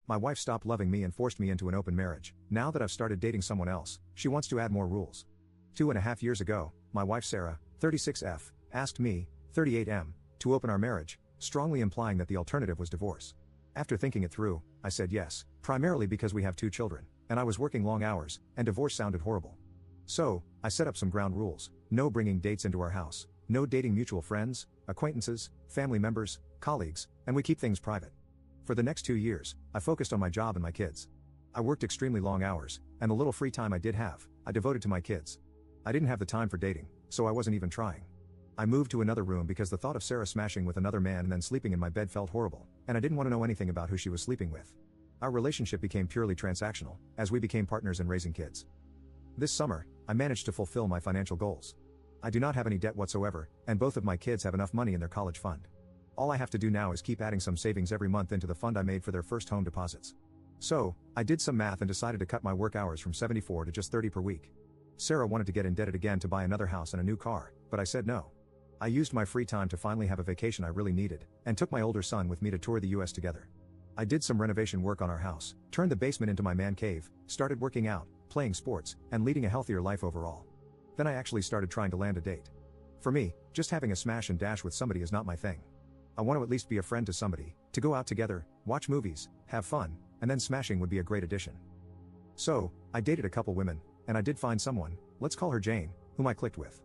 My wife stopped loving me and forced me into an open marriage. Now that I've started dating someone else, she wants to add more rules. 2.5 years ago, my wife Sarah, 36F, asked me, 38M, to open our marriage, strongly implying that the alternative was divorce. After thinking it through, I said yes, primarily because we have 2 children, and I was working long hours, and divorce sounded horrible. So, I set up some ground rules: no bringing dates into our house, no dating mutual friends, acquaintances, family members, colleagues, and we keep things private. For the next 2 years, I focused on my job and my kids. I worked extremely long hours, and the little free time I did have, I devoted to my kids. I didn't have the time for dating, so I wasn't even trying. I moved to another room because the thought of Sarah smashing with another man and then sleeping in my bed felt horrible, and I didn't want to know anything about who she was sleeping with. Our relationship became purely transactional, as we became partners in raising kids. This summer, I managed to fulfill my financial goals. I do not have any debt whatsoever, and both of my kids have enough money in their college fund. All I have to do now is keep adding some savings every month into the fund I made for their first home deposits. So, I did some math and decided to cut my work hours from 74 to just 30 per week. Sarah wanted to get indebted again to buy another house and a new car, but I said no. I used my free time to finally have a vacation I really needed, and took my older son with me to tour the US together. I did some renovation work on our house, turned the basement into my man cave, started working out, playing sports, and leading a healthier life overall. Then I actually started trying to land a date. For me, just having a smash and dash with somebody is not my thing. I want to at least be a friend to somebody, to go out together, watch movies, have fun, and then smashing would be a great addition. So, I dated a couple women, and I did find someone, let's call her Jane, whom I clicked with.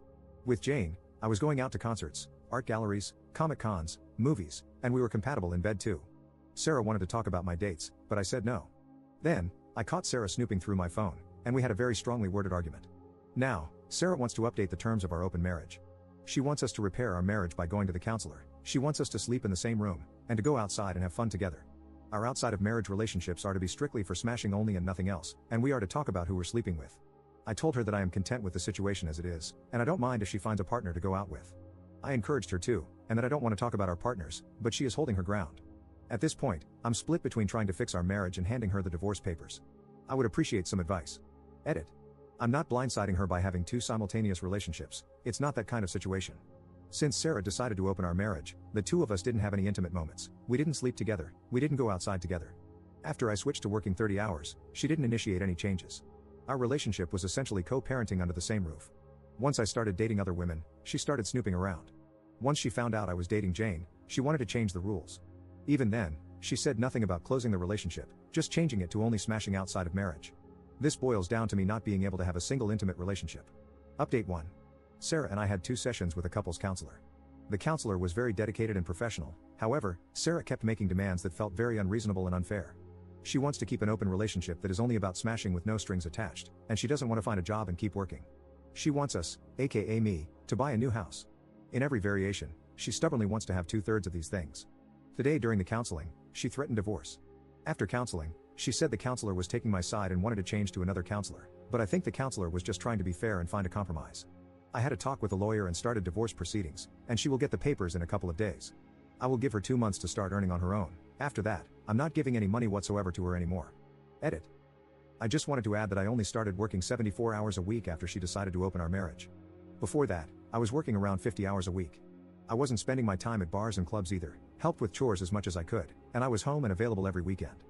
With Jane, I was going out to concerts, art galleries, comic cons, movies, and we were compatible in bed too. Sarah wanted to talk about my dates, but I said no. Then, I caught Sarah snooping through my phone, and we had a very strongly worded argument. Now, Sarah wants to update the terms of our open marriage. She wants us to repair our marriage by going to the counselor. She wants us to sleep in the same room, and to go outside and have fun together. Our outside of marriage relationships are to be strictly for smashing only and nothing else, and we are to talk about who we're sleeping with. I told her that I am content with the situation as it is, and I don't mind if she finds a partner to go out with. I encouraged her too, and that I don't want to talk about our partners, but she is holding her ground. At this point, I'm split between trying to fix our marriage and handing her the divorce papers. I would appreciate some advice. Edit. I'm not blindsiding her by having 2 simultaneous relationships. It's not that kind of situation. Since Sarah decided to open our marriage, the 2 of us didn't have any intimate moments. We didn't sleep together, we didn't go outside together. After I switched to working 30 hours, she didn't initiate any changes. Our relationship was essentially co-parenting under the same roof. Once I started dating other women, she started snooping around. Once she found out I was dating Jane, she wanted to change the rules. Even then, she said nothing about closing the relationship, just changing it to only smashing outside of marriage. This boils down to me not being able to have a single intimate relationship. Update 1. Sarah and I had 2 sessions with a couples counselor. The counselor was very dedicated and professional. However, Sarah kept making demands that felt very unreasonable and unfair. She wants to keep an open relationship that is only about smashing with no strings attached, and she doesn't want to find a job and keep working. She wants us, aka me, to buy a new house. In every variation, she stubbornly wants to have 2/3 of these things. Today during the counseling, she threatened divorce. After counseling, she said the counselor was taking my side and wanted to change to another counselor, but I think the counselor was just trying to be fair and find a compromise. I had a talk with a lawyer and started divorce proceedings, and she will get the papers in a couple of days. I will give her 2 months to start earning on her own. After that, I'm not giving any money whatsoever to her anymore. Edit. I just wanted to add that I only started working 74 hours a week after she decided to open our marriage. Before that, I was working around 50 hours a week. I wasn't spending my time at bars and clubs either, helped with chores as much as I could, and I was home and available every weekend.